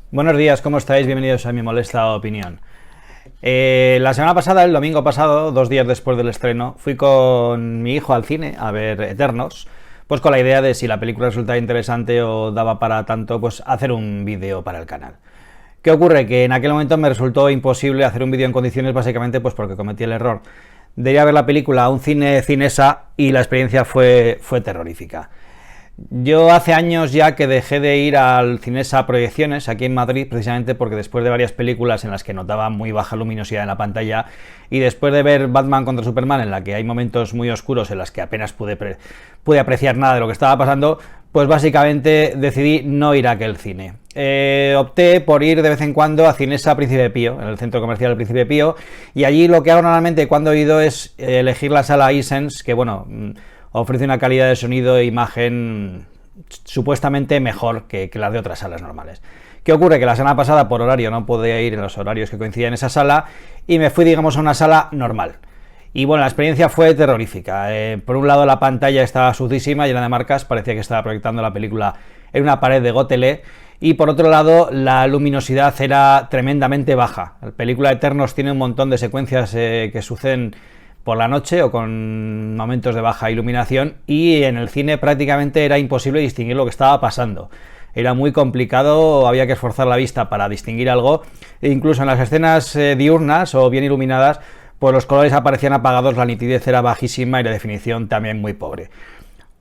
Buenos días, ¿cómo estáis? Bienvenidos a mi molesta opinión. La semana pasada, el domingo pasado, 2 días después del estreno, fui con mi hijo al cine a ver Eternos, pues con la idea de si la película resultaba interesante o daba para tanto, pues hacer un vídeo para el canal. ¿Qué ocurre? Que en aquel momento me resultó imposible hacer un vídeo en condiciones, básicamente pues porque cometí el error de ir a ver la película a un cine cinesa y la experiencia fue terrorífica. Yo hace años ya que dejé de ir al Cinesa Proyecciones aquí en Madrid, precisamente porque después de varias películas en las que notaba muy baja luminosidad en la pantalla y después de ver Batman contra Superman, en la que hay momentos muy oscuros en las que apenas pude apreciar nada de lo que estaba pasando, pues básicamente decidí no ir a aquel cine. Opté por ir de vez en cuando a Cinesa Príncipe Pío, en el centro comercial del Príncipe Pío, y allí lo que hago normalmente cuando he ido es elegir la sala iSense, que bueno, ofrece una calidad de sonido e imagen supuestamente mejor que las de otras salas normales. ¿Qué ocurre? Que la semana pasada por horario no podía ir en los horarios que coincidían en esa sala y me fui, digamos, a una sala normal. Y bueno, la experiencia fue terrorífica. Por un lado la pantalla estaba sucísima, llena de marcas, parecía que estaba proyectando la película en una pared de Gotelé. Y por otro lado, la luminosidad era tremendamente baja. La película Eternos tiene un montón de secuencias que suceden por la noche o con momentos de baja iluminación, y en el cine prácticamente era imposible distinguir lo que estaba pasando. Era muy complicado, había que esforzar la vista para distinguir algo, e incluso en las escenas diurnas o bien iluminadas, pues los colores aparecían apagados, la nitidez era bajísima y la definición también muy pobre.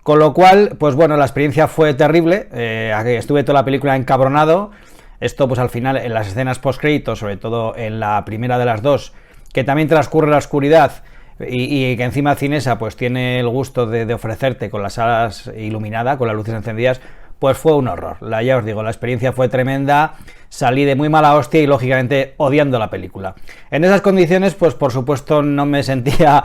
Con lo cual, pues bueno, la experiencia fue terrible, estuve toda la película encabronado. Esto pues al final en las escenas post-créditos, sobre todo en la primera de las dos, que también transcurre en la oscuridad, y que encima Cinesa pues tiene el gusto de ofrecerte con las salas iluminadas, con las luces encendidas, pues fue un horror. Ya os digo, la experiencia fue tremenda, salí de muy mala hostia y lógicamente odiando la película. En esas condiciones, pues por supuesto no me sentía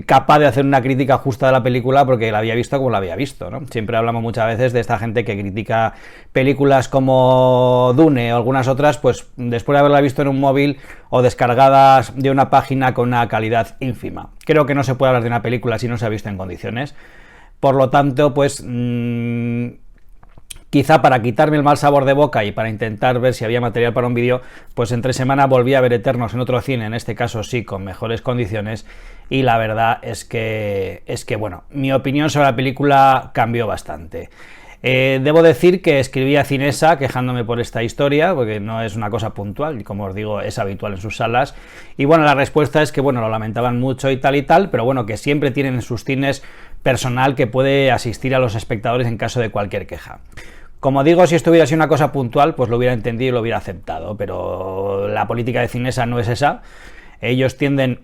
capaz de hacer una crítica justa de la película porque la había visto como la había visto, ¿no? Siempre hablamos muchas veces de esta gente que critica películas como Dune o algunas otras, pues después de haberla visto en un móvil o descargadas de una página con una calidad ínfima. Creo que no se puede hablar de una película si no se ha visto en condiciones. Por lo tanto, pues quizá para quitarme el mal sabor de boca y para intentar ver si había material para un vídeo, pues entre semana volví a ver Eternos en otro cine, en este caso sí, con mejores condiciones, y la verdad es que bueno, mi opinión sobre la película cambió bastante. Debo decir que escribí a Cinesa quejándome por esta historia, porque no es una cosa puntual, y como os digo, es habitual en sus salas, y bueno, la respuesta es que bueno, lo lamentaban mucho y tal, pero bueno, que siempre tienen en sus cines personal que puede asistir a los espectadores en caso de cualquier queja. Como digo, si esto hubiera sido una cosa puntual, pues lo hubiera entendido y lo hubiera aceptado, pero la política de Cinesa no es esa. Ellos tienden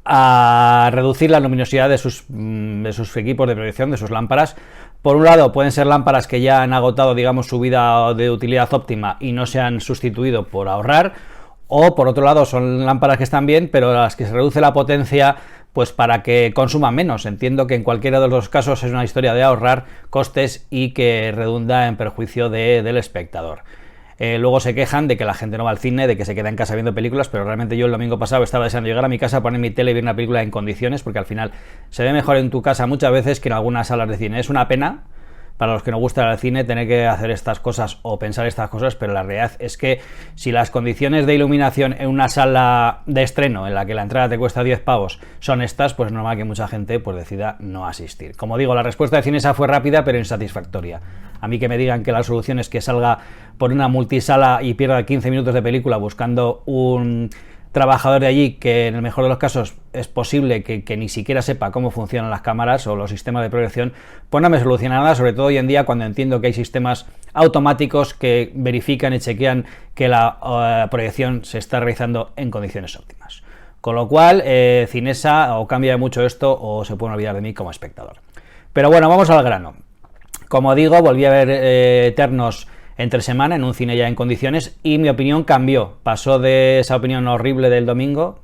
a reducir la luminosidad de sus equipos de proyección, de sus lámparas. Por un lado, pueden ser lámparas que ya han agotado, digamos, su vida de utilidad óptima y no se han sustituido por ahorrar, o por otro lado, son lámparas que están bien, pero a las que se reduce la potencia pues para que consuman menos. Entiendo que en cualquiera de los casos es una historia de ahorrar costes y que redunda en perjuicio del espectador. Luego se quejan de que la gente no va al cine, de que se queda en casa viendo películas, pero realmente yo el domingo pasado estaba deseando llegar a mi casa, poner mi tele y ver una película en condiciones, porque al final se ve mejor en tu casa muchas veces que en algunas salas de cine. Es una pena para los que nos gusta el cine tener que hacer estas cosas o pensar estas cosas, pero la realidad es que si las condiciones de iluminación en una sala de estreno en la que la entrada te cuesta 10 pavos son estas, pues es normal que mucha gente pues decida no asistir. Como digo, la respuesta de Cinesa fue rápida pero insatisfactoria. A mí que me digan que la solución es que salga por una multisala y pierda 15 minutos de película buscando un trabajador de allí que en el mejor de los casos es posible que ni siquiera sepa cómo funcionan las cámaras o los sistemas de proyección, pues no me soluciona nada, sobre todo hoy en día cuando entiendo que hay sistemas automáticos que verifican y chequean que la proyección se está realizando en condiciones óptimas. Con lo cual, Cinesa o cambia mucho esto o se pueden olvidar de mí como espectador. Pero bueno, vamos al grano. Como digo, volví a ver Eternos entre semana en un cine ya en condiciones y mi opinión cambió. Pasó de esa opinión horrible del domingo,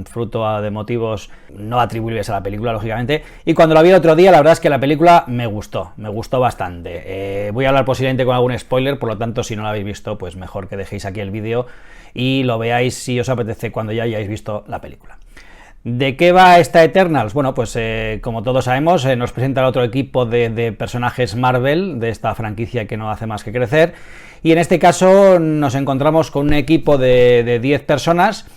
fruto de motivos no atribuibles a la película, lógicamente, y cuando la vi el otro día, la verdad es que la película me gustó bastante. Voy a hablar posiblemente con algún spoiler, por lo tanto, si no la habéis visto, pues mejor que dejéis aquí el vídeo y lo veáis si os apetece cuando ya hayáis visto la película. ¿De qué va esta Eternals? Bueno, pues como todos sabemos, nos presenta el otro equipo de personajes Marvel, de esta franquicia que no hace más que crecer, y en este caso nos encontramos con un equipo de 10 personas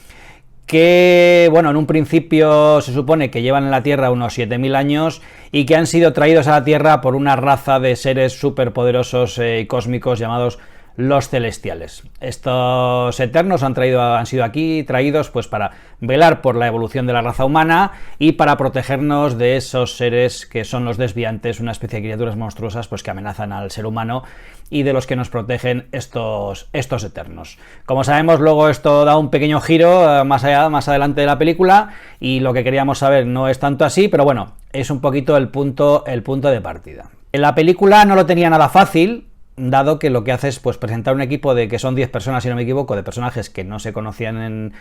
que, bueno, en un principio se supone que llevan en la Tierra unos 7000 años y que han sido traídos a la Tierra por una raza de seres superpoderosos y cósmicos llamados los Celestiales. Estos Eternos han sido aquí traídos pues para velar por la evolución de la raza humana y para protegernos de esos seres que son los desviantes, una especie de criaturas monstruosas pues que amenazan al ser humano y de los que nos protegen estos Eternos. Como sabemos, luego esto da un pequeño giro más adelante de la película y lo que queríamos saber no es tanto así, pero bueno, es un poquito el punto de partida. En la película no lo tenía nada fácil, dado que lo que hace es pues presentar un equipo de que son 10 personas, si no me equivoco, de personajes que no se conocían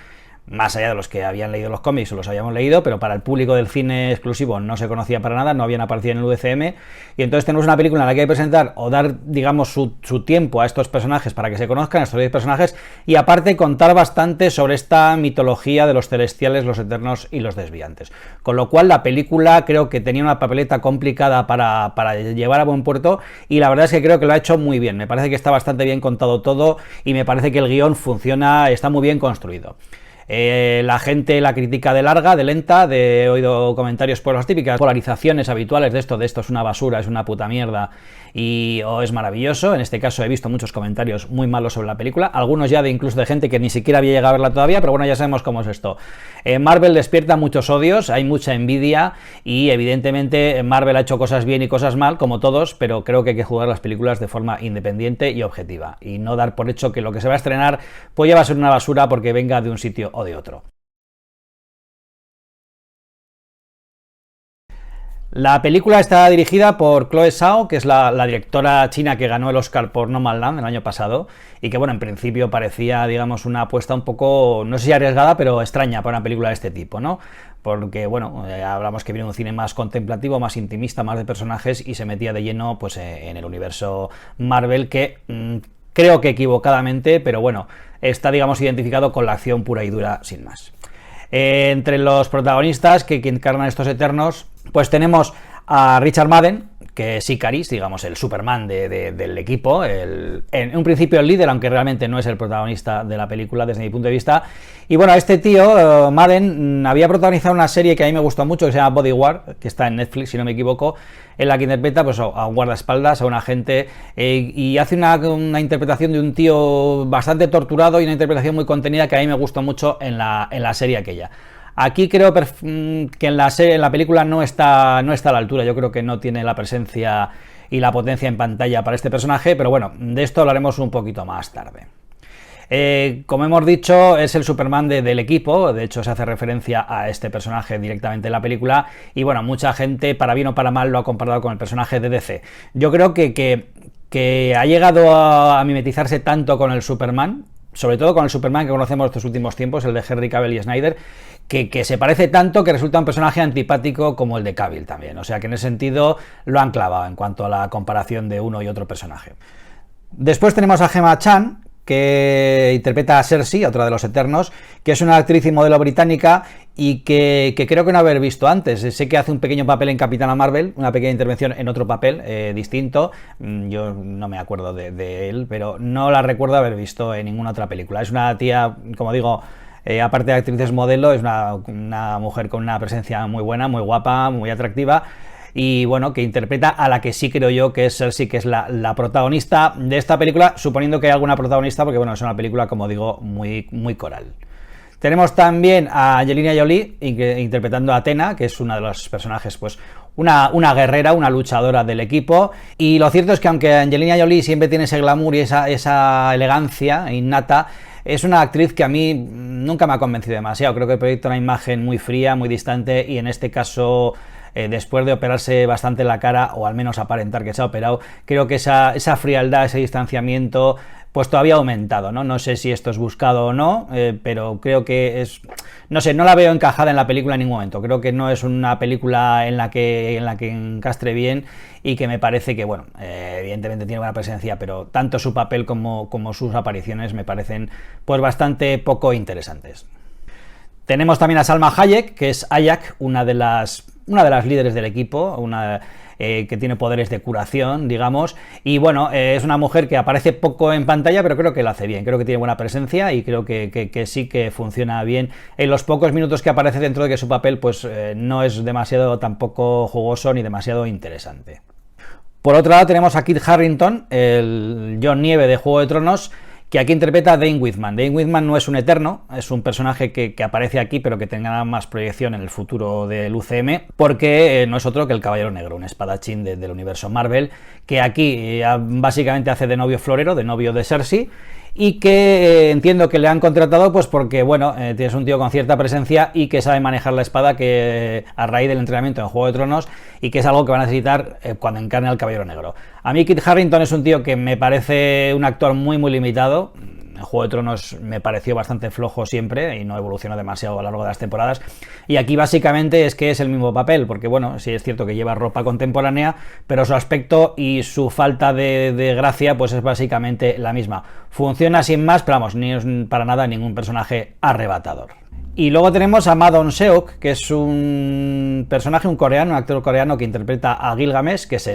más allá de los que habían leído los cómics o los habíamos leído, pero para el público del cine exclusivo no se conocía para nada, no habían aparecido en el UCM, y entonces tenemos una película en la que hay que presentar o dar, digamos, su tiempo a estos personajes para que se conozcan, a estos 10 personajes, y aparte contar bastante sobre esta mitología de los celestiales, los eternos y los desviantes. Con lo cual la película creo que tenía una papeleta complicada para llevar a buen puerto, y la verdad es que creo que lo ha hecho muy bien. Me parece que está bastante bien contado todo y me parece que el guión funciona, está muy bien construido. La gente la critica de larga, de lenta, he oído comentarios por las típicas polarizaciones habituales de esto es una basura, es una puta mierda o es maravilloso. En este caso he visto muchos comentarios muy malos sobre la película, algunos ya incluso de gente que ni siquiera había llegado a verla todavía, pero bueno, ya sabemos cómo es esto. Marvel despierta muchos odios, hay mucha envidia y evidentemente Marvel ha hecho cosas bien y cosas mal, como todos, pero creo que hay que jugar las películas de forma independiente y objetiva y no dar por hecho que lo que se va a estrenar pues ya va a ser una basura porque venga de un sitio o de otro. La película está dirigida por Chloe Zhao, que es la directora china que ganó el Oscar por Nomadland el año pasado, y que, bueno, en principio parecía, digamos, una apuesta un poco, no sé si arriesgada, pero extraña para una película de este tipo, ¿no? Porque, bueno, hablamos que viene un cine más contemplativo, más intimista, más de personajes, y se metía de lleno, pues, en el universo Marvel, que creo que equivocadamente, pero bueno, está, digamos, identificado con la acción pura y dura, sin más. Entre los protagonistas que encarnan estos Eternos, pues tenemos a Richard Madden, que es Icaris, digamos, el Superman del equipo, en un principio el líder, aunque realmente no es el protagonista de la película desde mi punto de vista. Y bueno, este tío, Madden, había protagonizado una serie que a mí me gustó mucho, que se llama Bodyguard, que está en Netflix, si no me equivoco, en la que interpreta pues, a un guardaespaldas, a un agente, y hace una interpretación de un tío bastante torturado y una interpretación muy contenida que a mí me gustó mucho en la serie aquella. Aquí creo que en la película no está a la altura, yo creo que no tiene la presencia y la potencia en pantalla para este personaje, pero bueno, de esto hablaremos un poquito más tarde. Como hemos dicho, es el Superman del equipo, de hecho se hace referencia a este personaje directamente en la película, y bueno, mucha gente, para bien o para mal, lo ha comparado con el personaje de DC. Yo creo que ha llegado a mimetizarse tanto con el Superman, sobre todo con el Superman que conocemos estos últimos tiempos, el de Henry Cavill y Snyder, que se parece tanto que resulta un personaje antipático como el de Cavill también. O sea que en ese sentido lo han clavado en cuanto a la comparación de uno y otro personaje. Después tenemos a Gemma Chan, que interpreta a Cersei, otra de los Eternos, que es una actriz y modelo británica y que creo que no haber visto antes. Sé que hace un pequeño papel en Capitana Marvel, una pequeña intervención en otro papel distinto. Yo no me acuerdo de él, pero no la recuerdo haber visto en ninguna otra película. Es una tía, como digo, aparte de actriz modelo, es una mujer con una presencia muy buena, muy guapa, muy atractiva. Y bueno, que interpreta a la que sí creo yo que es Cersei, que es la protagonista de esta película, suponiendo que hay alguna protagonista, porque bueno, es una película, como digo, muy, muy coral. Tenemos también a Angelina Jolie interpretando a Athena, que es una de los personajes, pues una guerrera, una luchadora del equipo. Y lo cierto es que aunque Angelina Jolie siempre tiene ese glamour y esa elegancia innata, es una actriz que a mí nunca me ha convencido demasiado. Creo que proyecta una imagen muy fría, muy distante, y en este caso, después de operarse bastante la cara, o al menos aparentar que se ha operado, creo que esa frialdad, ese distanciamiento, pues todavía ha aumentado, ¿no? No sé si esto es buscado o no, pero creo que es... No sé, no la veo encajada en la película en ningún momento. Creo que no es una película en la que encastre bien, y que me parece que, bueno, evidentemente tiene buena presencia, pero tanto su papel como sus apariciones me parecen pues bastante poco interesantes. Tenemos también a Salma Hayek, que es Ayak, una de las líderes del equipo, que tiene poderes de curación, digamos, y bueno, es una mujer que aparece poco en pantalla, pero creo que lo hace bien, creo que tiene buena presencia y creo que sí que funciona bien en los pocos minutos que aparece, dentro de que su papel pues no es demasiado tampoco jugoso ni demasiado interesante. Por otro lado tenemos a Kit Harington, el Jon Nieve de Juego de Tronos, que aquí interpreta a Dane Whitman. Dane Whitman no es un eterno, es un personaje que aparece aquí, pero que tenga más proyección en el futuro del UCM, porque no es otro que el Caballero Negro, un espadachín del universo Marvel, que aquí básicamente hace de novio florero, de novio de Cersei, y que entiendo que le han contratado pues porque, bueno, tienes un tío con cierta presencia y que sabe manejar la espada, que a raíz del entrenamiento en Juego de Tronos, y que es algo que van a necesitar cuando encarne al Caballero Negro. A mí Kit Harington es un tío que me parece un actor muy limitado. En Juego de Tronos me pareció bastante flojo siempre y no evolucionó demasiado a lo largo de las temporadas, y aquí básicamente es que es el mismo papel, porque bueno, sí es cierto que lleva ropa contemporánea, pero su aspecto y su falta de gracia pues es básicamente la misma. Funciona sin más, pero vamos, ni es para nada ningún personaje arrebatador. Y luego tenemos a Ma Dong-seok, que es un personaje, un actor coreano que interpreta a Gilgamesh, que es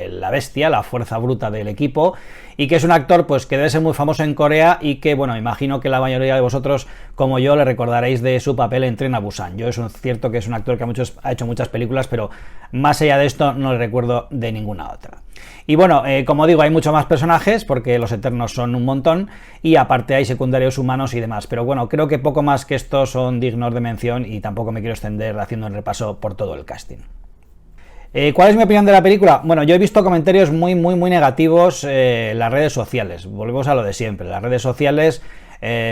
la bestia, la fuerza bruta del equipo, y que es un actor pues que debe ser muy famoso en Corea y que, bueno, imagino que la mayoría de vosotros, como yo, le recordaréis de su papel en Tren a Busan. Yo es cierto que es un actor que ha hecho muchas películas, pero más allá de esto no le recuerdo de ninguna otra. Y bueno, como digo, hay muchos más personajes, porque los Eternos son un montón, y aparte hay secundarios humanos y demás, pero bueno, creo que poco más que estos son dignos de mención y tampoco me quiero extender haciendo un repaso por todo el casting. ¿Cuál es mi opinión de la película? Bueno, yo he visto comentarios muy negativos en las redes sociales. Volvemos a lo de siempre. Las redes sociales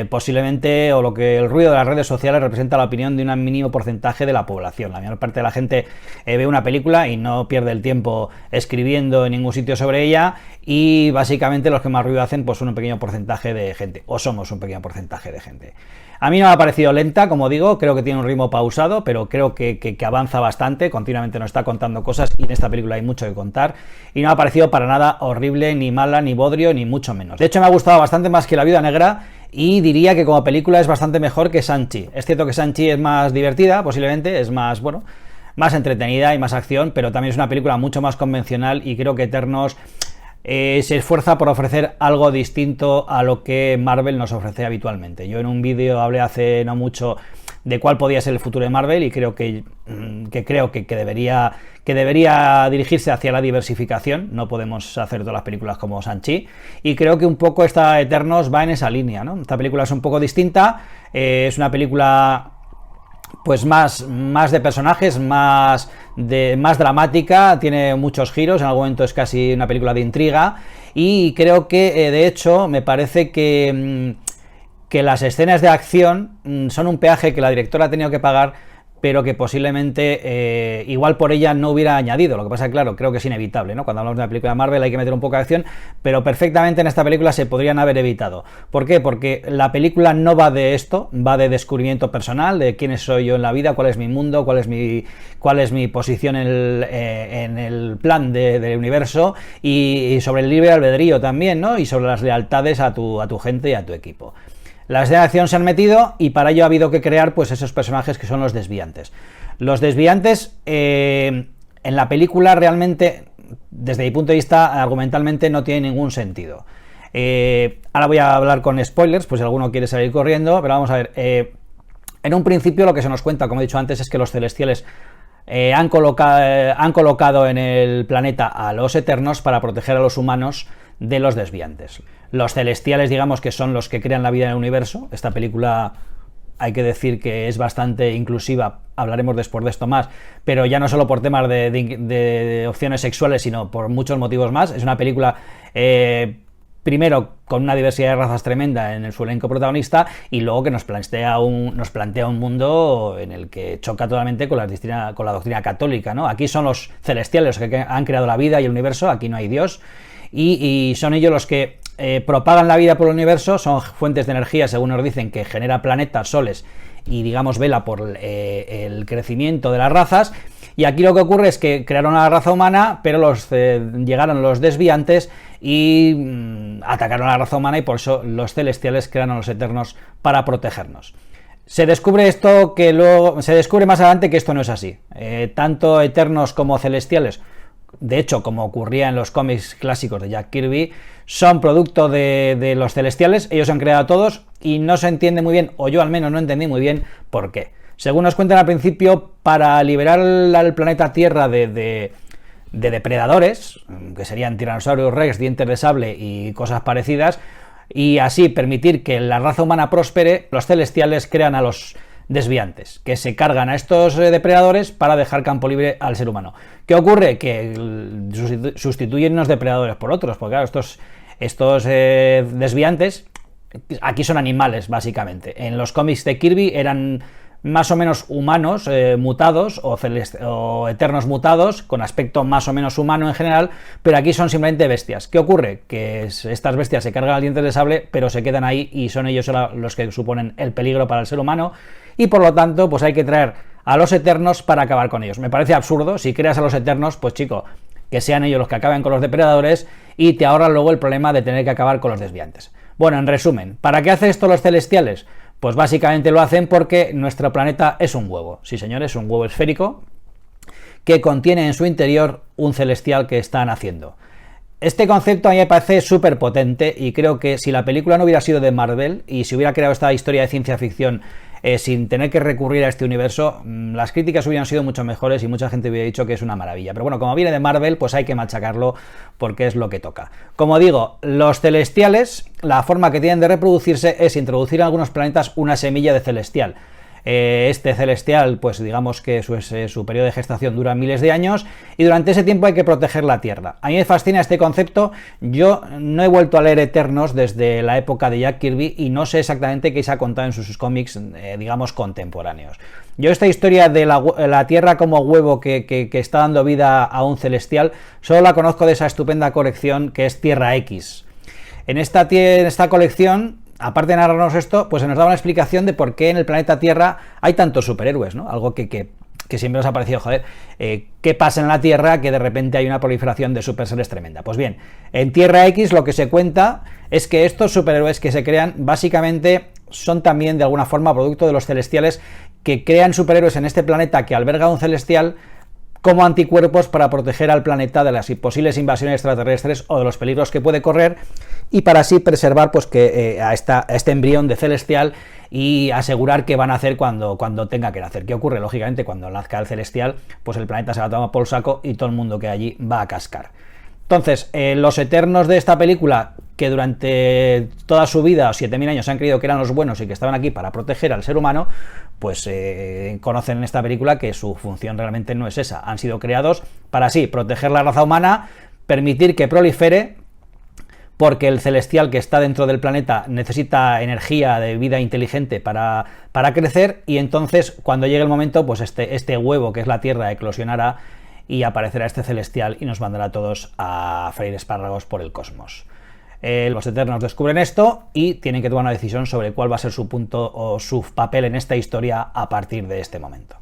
posiblemente, o el ruido de las redes sociales representa la opinión de un mínimo porcentaje de la población. La mayor parte de la gente ve una película y no pierde el tiempo escribiendo en ningún sitio sobre ella, y básicamente los que más ruido hacen pues son un pequeño porcentaje de gente, o somos un pequeño porcentaje de gente. A mí no me ha parecido lenta, como digo, creo que tiene un ritmo pausado, pero creo que avanza bastante, continuamente nos está contando cosas, y en esta película hay mucho que contar, y no me ha parecido para nada horrible, ni mala, ni bodrio, ni mucho menos. De hecho, me ha gustado bastante más que La Viuda Negra, y diría que como película es bastante mejor que Shang-Chi. Es cierto que Shang-Chi es más divertida, posiblemente, es más, bueno, más entretenida y más acción, pero también es una película mucho más convencional, y creo que Eternos se esfuerza por ofrecer algo distinto a lo que Marvel nos ofrece habitualmente. Yo en un vídeo hablé hace no mucho de cuál podía ser el futuro de Marvel, y creo que debería dirigirse hacia la diversificación. No podemos hacer todas las películas como Shang-Chi, y creo que un poco esta Eternos va en esa línea, ¿no? Esta película es un poco distinta, es una película pues más de personajes, más dramática, tiene muchos giros, en algún momento es casi una película de intriga, y creo que de hecho me parece que las escenas de acción son un peaje que la directora ha tenido que pagar, pero que posiblemente igual por ella no hubiera añadido. Lo que pasa es que, claro, creo que es inevitable, ¿no? Cuando hablamos de una película de Marvel hay que meter un poco de acción, pero perfectamente en esta película se podrían haber evitado. ¿Por qué? Porque la película no va de esto, va de descubrimiento personal, de quién soy yo en la vida, cuál es mi mundo, cuál es mi posición en el plan del universo, y sobre el libre albedrío también, ¿no? Y sobre las lealtades a tu gente y a tu equipo. Las de acción se han metido, y para ello ha habido que crear pues esos personajes que son los desviantes. Los desviantes en la película realmente, desde mi punto de vista, argumentalmente no tiene ningún sentido. Ahora voy a hablar con spoilers, pues si alguno quiere salir corriendo, pero vamos a ver. En un principio lo que se nos cuenta, como he dicho antes, es que los celestiales han colocado en el planeta a los Eternos para proteger a los humanos de los desviantes. Los celestiales, digamos, que son los que crean la vida en el universo. Esta película hay que decir que es bastante inclusiva, hablaremos después de esto más, pero ya no solo por temas de opciones sexuales, sino por muchos motivos más. Es una película primero con una diversidad de razas tremenda en su elenco protagonista, y luego que nos plantea un mundo en el que choca totalmente con la doctrina católica, ¿no? Aquí son los celestiales los que han creado la vida y el universo, aquí no hay Dios, y son ellos los que propagan la vida por el universo, son fuentes de energía, según nos dicen, que genera planetas, soles, y digamos vela por el crecimiento de las razas. Y aquí lo que ocurre es que crearon a la raza humana, pero llegaron los desviantes y atacaron a la raza humana, y por eso los celestiales crearon a los Eternos para protegernos. Se descubre esto que luego se descubre más adelante que esto no es así. Tanto Eternos como Celestiales, de hecho, como ocurría en los cómics clásicos de Jack Kirby, son producto de los Celestiales. Ellos han creado a todos y no se entiende muy bien, o yo al menos no entendí muy bien por qué. Según nos cuentan al principio, para liberar al planeta Tierra de depredadores, que serían Tyrannosaurus Rex, dientes de sable y cosas parecidas, y así permitir que la raza humana próspere, los Celestiales crean a los desviantes, que se cargan a estos depredadores para dejar campo libre al ser humano. ¿Qué ocurre? Que sustituyen unos depredadores por otros, porque claro, estos desviantes aquí son animales, básicamente. En los cómics de Kirby eran más o menos humanos mutados o eternos mutados con aspecto más o menos humano en general, pero aquí son simplemente bestias. ¿Qué ocurre? Que estas bestias se cargan al dientes de sable, pero se quedan ahí y son ellos los que suponen el peligro para el ser humano y por lo tanto pues hay que traer a los eternos para acabar con ellos. Me parece absurdo. Si creas a los eternos, pues chico, que sean ellos los que acaben con los depredadores y te ahorran luego el problema de tener que acabar con los desviantes. Bueno, en resumen, ¿para qué hace esto los Celestiales? Pues básicamente lo hacen porque nuestro planeta es un huevo. Sí, señores, un huevo esférico que contiene en su interior un celestial que está naciendo. Este concepto a mí me parece súper potente y creo que si la película no hubiera sido de Marvel y si hubiera creado esta historia de ciencia ficción sin tener que recurrir a este universo, las críticas hubieran sido mucho mejores y mucha gente hubiera dicho que es una maravilla. Pero bueno, como viene de Marvel, pues hay que machacarlo porque es lo que toca. Como digo, los celestiales, la forma que tienen de reproducirse es introducir en algunos planetas una semilla de celestial. Este celestial, pues digamos que su periodo de gestación dura miles de años y durante ese tiempo hay que proteger la Tierra. A mí me fascina este concepto. Yo no he vuelto a leer Eternos desde la época de Jack Kirby y no sé exactamente qué se ha contado en sus cómics, digamos, contemporáneos. Yo esta historia de la Tierra como huevo que está dando vida a un celestial solo la conozco de esa estupenda colección que es Tierra X. En esta colección, aparte de narrarnos esto, pues se nos da una explicación de por qué en el planeta Tierra hay tantos superhéroes, ¿no? Algo que siempre nos ha parecido, joder, ¿qué pasa en la Tierra que de repente hay una proliferación de superseres tremenda? Pues bien, en Tierra X lo que se cuenta es que estos superhéroes que se crean básicamente son también de alguna forma producto de los celestiales que crean superhéroes en este planeta que alberga un celestial como anticuerpos para proteger al planeta de las posibles invasiones extraterrestres o de los peligros que puede correr y para así preservar pues que a este embrión de celestial y asegurar que van a hacer cuando tenga que nacer. ¿Qué ocurre? Lógicamente, cuando nazca el celestial, pues el planeta se va a tomar por el saco y todo el mundo que allí va a cascar. Entonces, los eternos de esta película, que durante toda su vida, 7.000 años, han creído que eran los buenos y que estaban aquí para proteger al ser humano, pues conocen en esta película que su función realmente no es esa. Han sido creados para así proteger la raza humana, permitir que prolifere, porque el celestial que está dentro del planeta necesita energía de vida inteligente para crecer, y entonces cuando llegue el momento, pues este huevo que es la Tierra eclosionará y aparecerá este celestial y nos mandará a todos a freír espárragos por el cosmos. Los Eternos descubren esto y tienen que tomar una decisión sobre cuál va a ser su punto o su papel en esta historia a partir de este momento.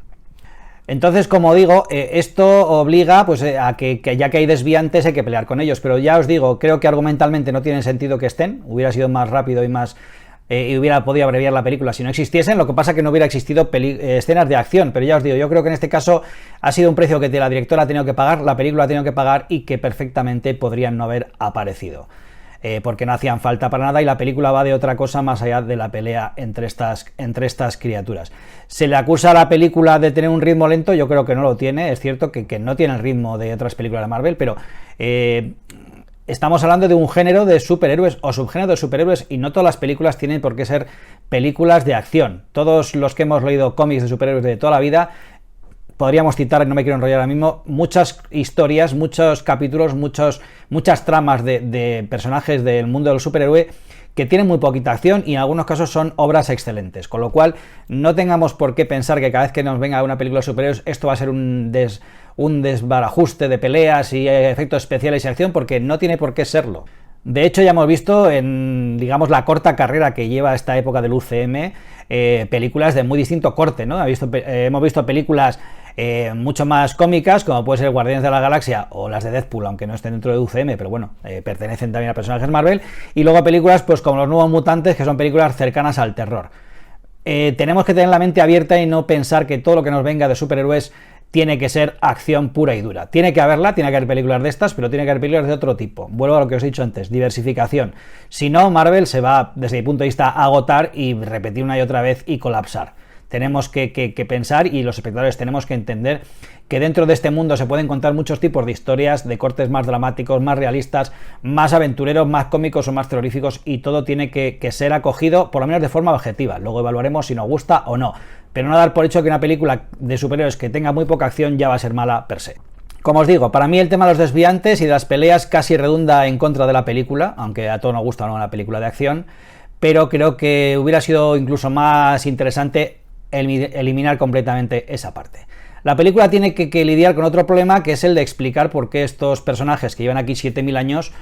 Entonces, como digo, esto obliga pues, a que ya que hay desviantes hay que pelear con ellos, pero ya os digo, creo que argumentalmente no tiene sentido que estén, hubiera sido más rápido y hubiera podido abreviar la película si no existiesen, lo que pasa que no hubiera existido escenas de acción, pero ya os digo, yo creo que en este caso ha sido un precio que la directora ha tenido que pagar, la película ha tenido que pagar y que perfectamente podrían no haber aparecido. Porque no hacían falta para nada y la película va de otra cosa más allá de la pelea entre estas criaturas. ¿Se le acusa a la película de tener un ritmo lento? Yo creo que no lo tiene, es cierto que no tiene el ritmo de otras películas de Marvel, pero estamos hablando de un género de superhéroes o subgénero de superhéroes y no todas las películas tienen por qué ser películas de acción. Todos los que hemos leído cómics de superhéroes de toda la vida, podríamos citar, no me quiero enrollar ahora mismo, muchas historias, muchos capítulos, muchas tramas de personajes del mundo del superhéroe que tienen muy poquita acción y en algunos casos son obras excelentes, con lo cual no tengamos por qué pensar que cada vez que nos venga una película de superhéroes esto va a ser un desbarajuste de peleas y efectos especiales y acción, porque no tiene por qué serlo. De hecho, ya hemos visto en, digamos, la corta carrera que lleva esta época del UCM, películas de muy distinto corte, ¿no? Hemos visto películas mucho más cómicas, como puede ser Guardianes de la Galaxia o las de Deadpool, aunque no estén dentro de UCM, pero bueno, pertenecen también a personajes Marvel, y luego películas pues como Los Nuevos Mutantes, que son películas cercanas al terror. tenemos que tener la mente abierta y no pensar que todo lo que nos venga de superhéroes tiene que ser acción pura y dura. Tiene que haberla, tiene que haber películas de estas, pero tiene que haber películas de otro tipo. Vuelvo a lo que os he dicho antes, diversificación. Si no, Marvel se va, desde mi punto de vista, a agotar y repetir una y otra vez y colapsar. Tenemos que pensar, y los espectadores tenemos que entender, que dentro de este mundo se pueden contar muchos tipos de historias, de cortes más dramáticos, más realistas, más aventureros, más cómicos o más terroríficos, y todo tiene que ser acogido, por lo menos de forma objetiva. Luego evaluaremos si nos gusta o no, pero no dar por hecho que una película de superhéroes que tenga muy poca acción ya va a ser mala per se. Como os digo, para mí el tema de los desviantes y de las peleas casi redunda en contra de la película, aunque a todos nos gusta, ¿no?, una película de acción, pero creo que hubiera sido incluso más interesante eliminar completamente esa parte. La película tiene que lidiar con otro problema, que es el de explicar por qué estos personajes que llevan aquí 7000 años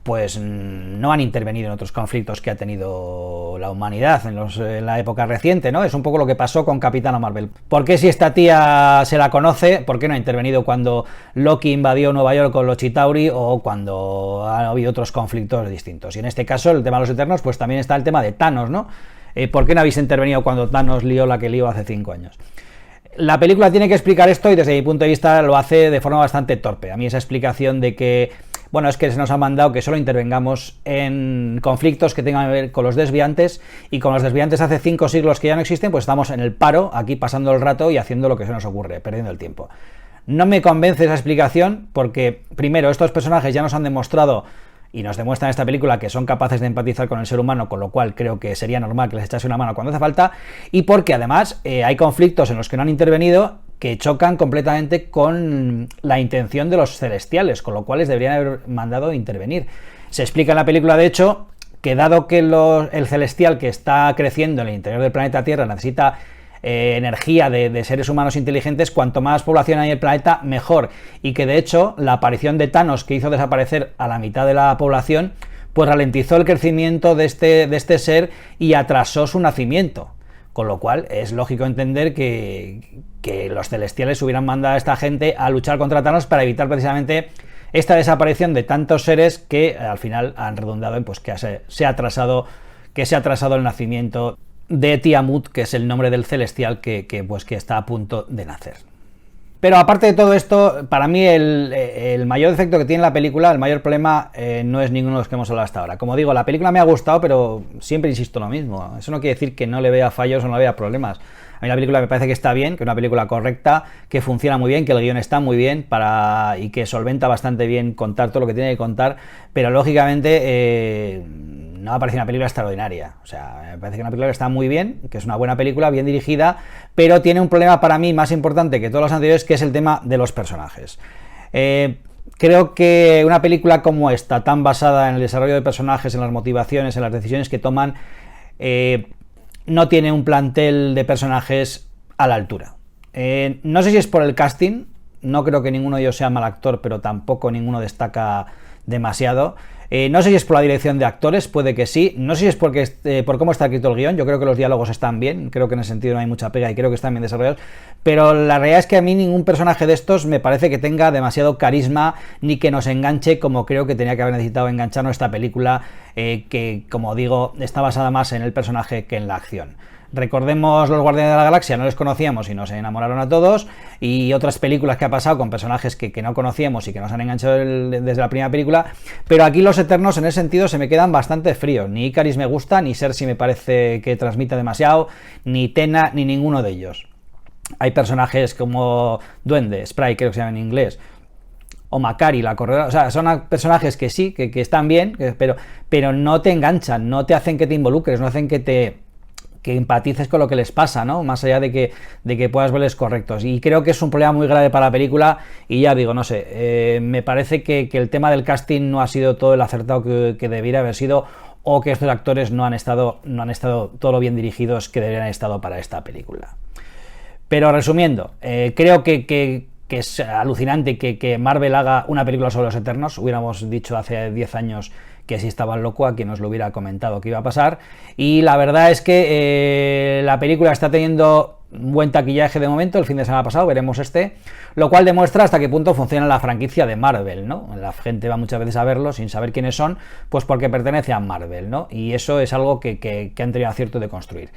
pues no han intervenido en otros conflictos que ha tenido la humanidad en la época reciente, ¿no? Es un poco lo que pasó con Capitana Marvel. ¿Por qué, si esta tía se la conoce, por qué no ha intervenido cuando Loki invadió Nueva York con los Chitauri o cuando ha habido otros conflictos distintos? Y en este caso, el tema de los Eternos, pues también está el tema de Thanos, ¿no? ¿Por qué no habéis intervenido cuando Thanos lió la que lió hace 5 años? La película tiene que explicar esto y desde mi punto de vista lo hace de forma bastante torpe. A mí esa explicación de que, bueno, es que se nos ha mandado que solo intervengamos en conflictos que tengan que ver con los desviantes, y con los desviantes hace 5 siglos que ya no existen, pues estamos en el paro, aquí pasando el rato y haciendo lo que se nos ocurre, perdiendo el tiempo. No me convence esa explicación porque, primero, estos personajes ya nos han demostrado y nos demuestran en esta película que son capaces de empatizar con el ser humano, con lo cual creo que sería normal que les echase una mano cuando hace falta, y porque además hay conflictos en los que no han intervenido que chocan completamente con la intención de los celestiales, con lo cual les deberían haber mandado intervenir. Se explica en la película, de hecho, que dado que el celestial que está creciendo en el interior del planeta Tierra necesita energía de seres humanos inteligentes, cuanto más población hay en el planeta, mejor, y que de hecho la aparición de Thanos, que hizo desaparecer a la mitad de la población, pues ralentizó el crecimiento de este ser y atrasó su nacimiento, con lo cual es lógico entender que los celestiales hubieran mandado a esta gente a luchar contra Thanos para evitar precisamente esta desaparición de tantos seres que al final han redundado en pues que se ha atrasado el nacimiento de Tiamut, que es el nombre del celestial que está a punto de nacer. Pero aparte de todo esto, para mí el mayor defecto que tiene la película, el mayor problema, no es ninguno de los que hemos hablado hasta ahora. Como digo, la película me ha gustado, pero siempre insisto lo mismo. Eso no quiere decir que no le vea fallos o no le vea problemas. A mí la película me parece que está bien, que es una película correcta, que funciona muy bien, que el guión está muy bien y que solventa bastante bien contar todo lo que tiene que contar, pero lógicamente no me parece una película extraordinaria. O sea, me parece que una película que está muy bien, que es una buena película, bien dirigida, pero tiene un problema para mí más importante que todos los anteriores, que es el tema de los personajes. Creo que una película como esta, tan basada en el desarrollo de personajes, en las motivaciones, en las decisiones que toman, no tiene un plantel de personajes a la altura. No sé si es por el casting, no creo que ninguno de ellos sea mal actor, pero tampoco ninguno destaca demasiado. No sé si es por la dirección de actores, puede que sí. No sé si es por cómo está escrito el guión. Yo creo que los diálogos están bien, creo que en ese sentido no hay mucha pega y creo que están bien desarrollados, pero la realidad es que a mí ningún personaje de estos me parece que tenga demasiado carisma ni que nos enganche como creo que tenía que haber necesitado engancharnos esta película, que, como digo, está basada más en el personaje que en la acción. Recordemos Los Guardianes de la Galaxia, no les conocíamos y nos enamoraron a todos, y otras películas que ha pasado con personajes que no conocíamos y que nos han enganchado desde la primera película, pero aquí Los Eternos en ese sentido se me quedan bastante fríos. Ni Ikaris me gusta, ni Cersei me parece que transmita demasiado, ni Tena, ni ninguno de ellos. Hay personajes como Duende, Sprite creo que se llama en inglés, o Makari, la corredora, o sea, son personajes que sí, que están bien, pero no te enganchan, no te hacen que te involucres, no hacen que empatices con lo que les pasa, ¿no? Más allá de que puedas verles correctos. Y creo que es un problema muy grave para la película, y ya digo, no sé, me parece que el tema del casting no ha sido todo el acertado que debiera haber sido, o que estos actores no han estado todo lo bien dirigidos que deberían haber estado para esta película. Pero resumiendo, creo que es alucinante que Marvel haga una película sobre los Eternos. Hubiéramos dicho hace 10 años que si estaba loco a quien nos lo hubiera comentado que iba a pasar, y la verdad es que la película está teniendo un buen taquillaje de momento. El fin de semana pasado veremos lo cual demuestra hasta qué punto funciona la franquicia de Marvel, ¿no? La gente va muchas veces a verlo sin saber quiénes son, pues porque pertenece a Marvel, ¿no? Y eso es algo que han tenido acierto de construir.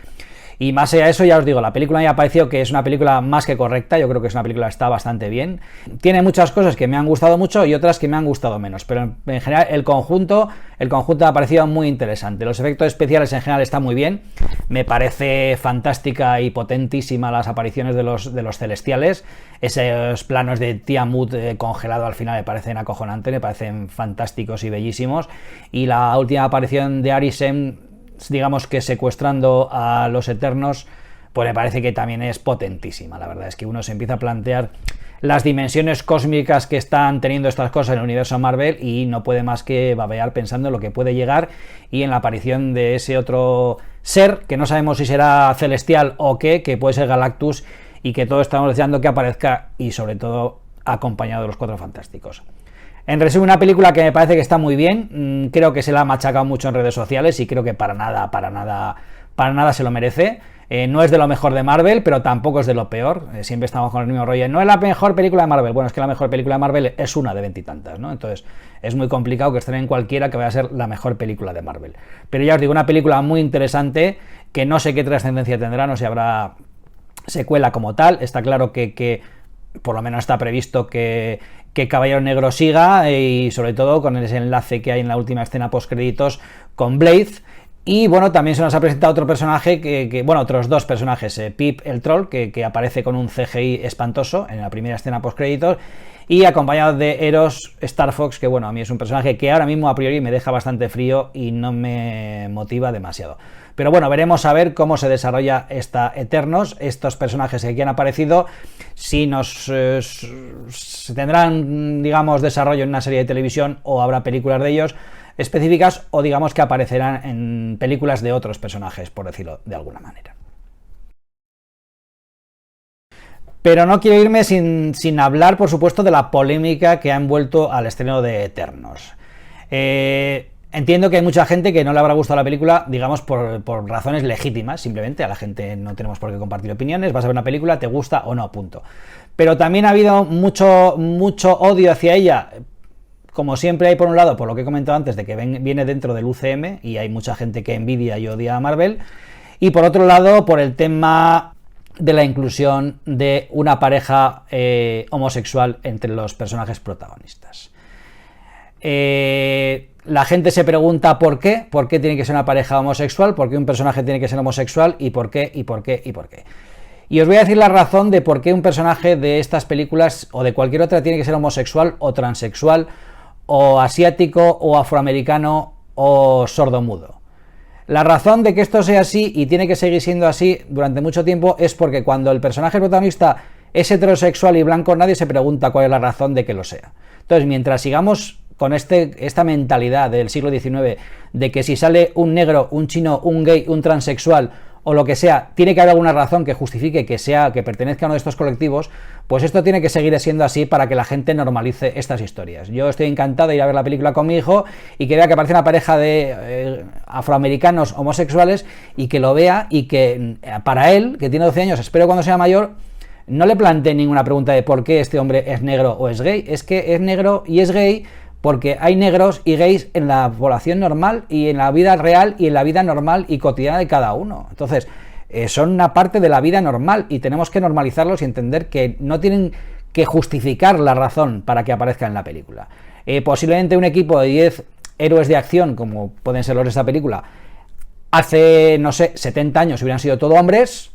Y más allá de eso, ya os digo, la película me ha parecido que es una película más que correcta, yo creo que es una película que está bastante bien. Tiene muchas cosas que me han gustado mucho y otras que me han gustado menos, pero en general el conjunto me ha parecido muy interesante. Los efectos especiales en general están muy bien, me parece fantástica y potentísima las apariciones de los celestiales, esos planos de Tiamut congelado al final me parecen acojonantes, me parecen fantásticos y bellísimos, y la última aparición de Arishem, digamos que secuestrando a los Eternos, pues me parece que también es potentísima. La verdad es que uno se empieza a plantear las dimensiones cósmicas que están teniendo estas cosas en el universo Marvel y no puede más que babear pensando en lo que puede llegar y en la aparición de ese otro ser, que no sabemos si será celestial o qué, que puede ser Galactus, y que todos estamos deseando que aparezca, y sobre todo acompañado de los Cuatro Fantásticos. En resumen, una película que me parece que está muy bien, creo que se la ha machacado mucho en redes sociales y creo que para nada se lo merece. No es de lo mejor de Marvel, pero tampoco es de lo peor. Siempre estamos con el mismo rollo. No es la mejor película de Marvel. Bueno, es que la mejor película de Marvel es una de veintitantas, ¿no? Entonces es muy complicado que estén en cualquiera que vaya a ser la mejor película de Marvel. Pero ya os digo, una película muy interesante, que no sé qué trascendencia tendrá, no sé si habrá secuela como tal. Está claro que por lo menos está previsto que Caballero Negro siga, y sobre todo con ese enlace que hay en la última escena postcréditos con Blade. Y bueno, también se nos ha presentado otro personaje, bueno, otros dos personajes, Pip el Troll, que aparece con un CGI espantoso en la primera escena postcréditos, y acompañado de Eros Star Fox, que bueno, a mí es un personaje que ahora mismo a priori me deja bastante frío y no me motiva demasiado. Pero bueno, veremos a ver cómo se desarrolla esta Eternos, estos personajes que aquí han aparecido, si tendrán, digamos, desarrollo en una serie de televisión o habrá películas de ellos específicas, o digamos que aparecerán en películas de otros personajes, por decirlo de alguna manera. Pero no quiero irme sin hablar, por supuesto, de la polémica que ha envuelto al estreno de Eternos. Entiendo que hay mucha gente que no le habrá gustado la película, digamos, por razones legítimas, simplemente. A la gente no tenemos por qué compartir opiniones, vas a ver una película, te gusta o no, punto. Pero también ha habido mucho odio hacia ella. Como siempre hay, por un lado, por lo que he comentado antes, de que viene dentro del UCM y hay mucha gente que envidia y odia a Marvel, y por otro lado, por el tema de la inclusión de una pareja homosexual entre los personajes protagonistas. La gente se pregunta por qué tiene que ser una pareja homosexual, por qué un personaje tiene que ser homosexual, y por qué. Y os voy a decir la razón de por qué un personaje de estas películas o de cualquier otra tiene que ser homosexual o transexual o asiático o afroamericano o sordomudo. La razón de que esto sea así, y tiene que seguir siendo así durante mucho tiempo, es porque cuando el personaje protagonista es heterosexual y blanco, nadie se pregunta cuál es la razón de que lo sea. Entonces, mientras sigamos con esta mentalidad del siglo XIX de que si sale un negro, un chino, un gay, un transexual o lo que sea, tiene que haber alguna razón que justifique que pertenezca a uno de estos colectivos, pues esto tiene que seguir siendo así para que la gente normalice estas historias. Yo estoy encantado de ir a ver la película con mi hijo y que vea que aparece una pareja de afroamericanos homosexuales, y que lo vea, y que para él, que tiene 12 años, espero cuando sea mayor, no le plantee ninguna pregunta de por qué este hombre es negro o es gay. Es que es negro y es gay porque hay negros y gays en la población normal y en la vida real y en la vida normal y cotidiana de cada uno. Entonces, son una parte de la vida normal y tenemos que normalizarlos y entender que no tienen que justificar la razón para que aparezcan en la película. Posiblemente un equipo de 10 héroes de acción, como pueden ser los de esta película, hace, no sé, 70 años hubieran sido todo hombres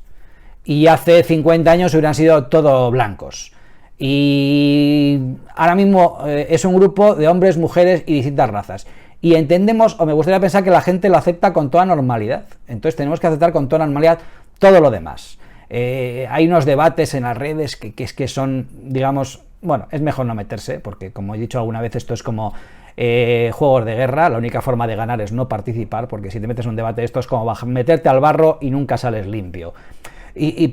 y hace 50 años hubieran sido todo blancos. Y ahora mismo es un grupo de hombres, mujeres y distintas razas, y entendemos, o me gustaría pensar que la gente lo acepta con toda normalidad. Entonces tenemos que aceptar con toda normalidad todo lo demás. Hay unos debates en las redes que son, digamos, bueno, es mejor no meterse, porque como he dicho alguna vez, esto es como juegos de guerra. La única forma de ganar es no participar, porque si te metes en un debate esto es como meterte al barro y nunca sales limpio.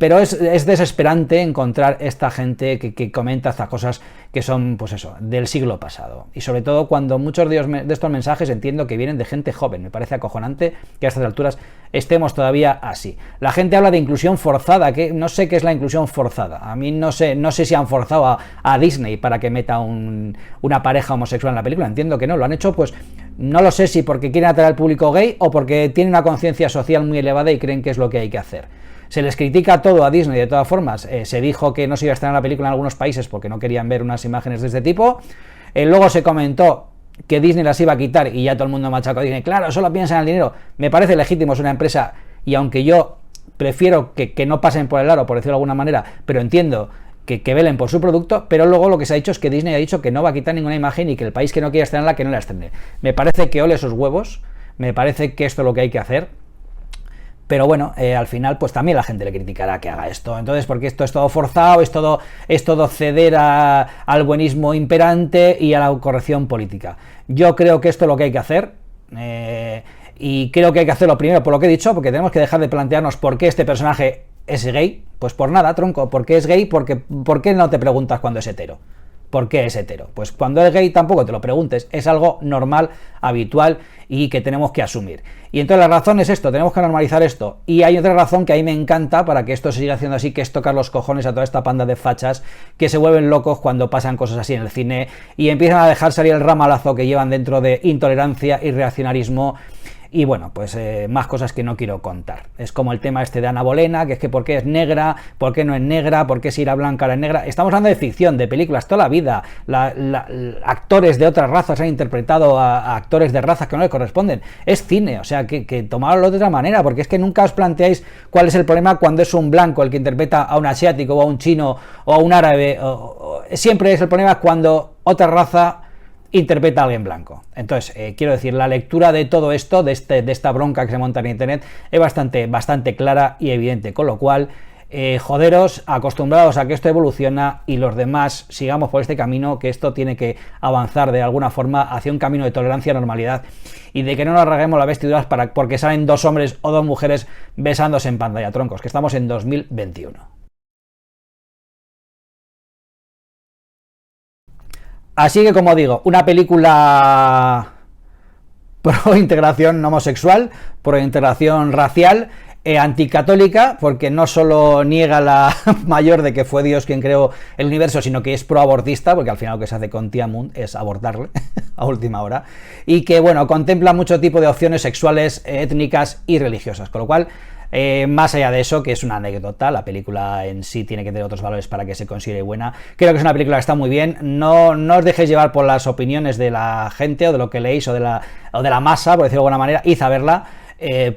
Pero es desesperante encontrar esta gente que comenta estas cosas que son, pues eso, del siglo pasado. Y sobre todo cuando muchos de estos mensajes entiendo que vienen de gente joven. Me parece acojonante que a estas alturas estemos todavía así. La gente habla de inclusión forzada, que no sé qué es la inclusión forzada. A mí no sé si han forzado a Disney para que meta una pareja homosexual en la película. Entiendo que no, lo han hecho, pues no lo sé si porque quieren atraer al público gay o porque tienen una conciencia social muy elevada y creen que es lo que hay que hacer. Se les critica todo a Disney de todas formas. Se dijo que no se iba a estrenar la película en algunos países porque no querían ver unas imágenes de este tipo. Luego se comentó que Disney las iba a quitar y ya todo el mundo machacó a Disney. Claro, solo piensan en el dinero. Me parece legítimo, es una empresa, y aunque yo prefiero que no pasen por el aro, por decirlo de alguna manera, pero entiendo que velen por su producto, pero luego lo que se ha dicho es que Disney ha dicho que no va a quitar ninguna imagen y que el país que no quiera estrenarla, que no la estrene. Me parece que ole esos huevos, me parece que esto es lo que hay que hacer, pero bueno, al final pues también la gente le criticará que haga esto, entonces porque esto es todo forzado, es todo ceder al buenismo imperante y a la corrección política. Yo creo que esto es lo que hay que hacer, y creo que hay que hacerlo primero por lo que he dicho, porque tenemos que dejar de plantearnos por qué este personaje es gay. Pues por nada, tronco, ¿por qué es gay? ¿Por qué no te preguntas cuando es hetero? ¿Por qué es hetero? Pues cuando es gay tampoco te lo preguntes, es algo normal, habitual y que tenemos que asumir. Y entonces la razón es esto, tenemos que normalizar esto. Y hay otra razón que a mí me encanta para que esto siga siendo así, que es tocar los cojones a toda esta panda de fachas que se vuelven locos cuando pasan cosas así en el cine y empiezan a dejar salir el ramalazo que llevan dentro de intolerancia y reaccionarismo. Y bueno, pues más cosas que no quiero contar. Es como el tema este de Ana Bolena, que es que por qué es negra, por qué no es negra, por qué si era blanca era negra. Estamos hablando de ficción, de películas, toda la vida. Actores de otras razas han interpretado a actores de razas que no les corresponden. Es cine, o sea, que tomarlo de otra manera, porque es que nunca os planteáis cuál es el problema cuando es un blanco el que interpreta a un asiático o a un chino o a un árabe. Siempre es el problema cuando otra raza interpreta a alguien blanco. Entonces, quiero decir, la lectura de todo esto, de esta bronca que se monta en internet, es bastante clara y evidente, con lo cual, joderos, acostumbrados a que esto evoluciona y los demás sigamos por este camino, que esto tiene que avanzar de alguna forma hacia un camino de tolerancia, normalidad, y de que no nos rasguemos las vestiduras porque salen dos hombres o dos mujeres besándose en pantalla, troncos, que estamos en 2021. Así que, como digo, una película pro integración homosexual, pro integración racial, anticatólica, porque no solo niega la mayor de que fue Dios quien creó el universo, sino que es proabortista, porque al final lo que se hace con Tiamun es abortarle a última hora, y que, bueno, contempla mucho tipo de opciones sexuales, étnicas y religiosas, con lo cual, más allá de eso, que es una anécdota, la película en sí tiene que tener otros valores para que se considere buena. Creo que es una película que está muy bien. No os dejéis llevar por las opiniones de la gente o de lo que leéis o de la masa, por decirlo de alguna manera. Id a verla.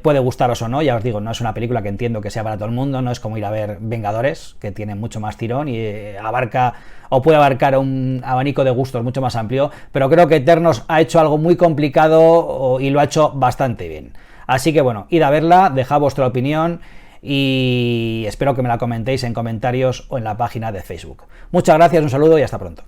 Puede gustaros o no, ya os digo, no es una película que entiendo que sea para todo el mundo, no es como ir a ver Vengadores, que tiene mucho más tirón y abarca o puede abarcar un abanico de gustos mucho más amplio, pero creo que Eternos ha hecho algo muy complicado y lo ha hecho bastante bien. Así que bueno, id a verla, dejad vuestra opinión y espero que me la comentéis en comentarios o en la página de Facebook. Muchas gracias, un saludo y hasta pronto.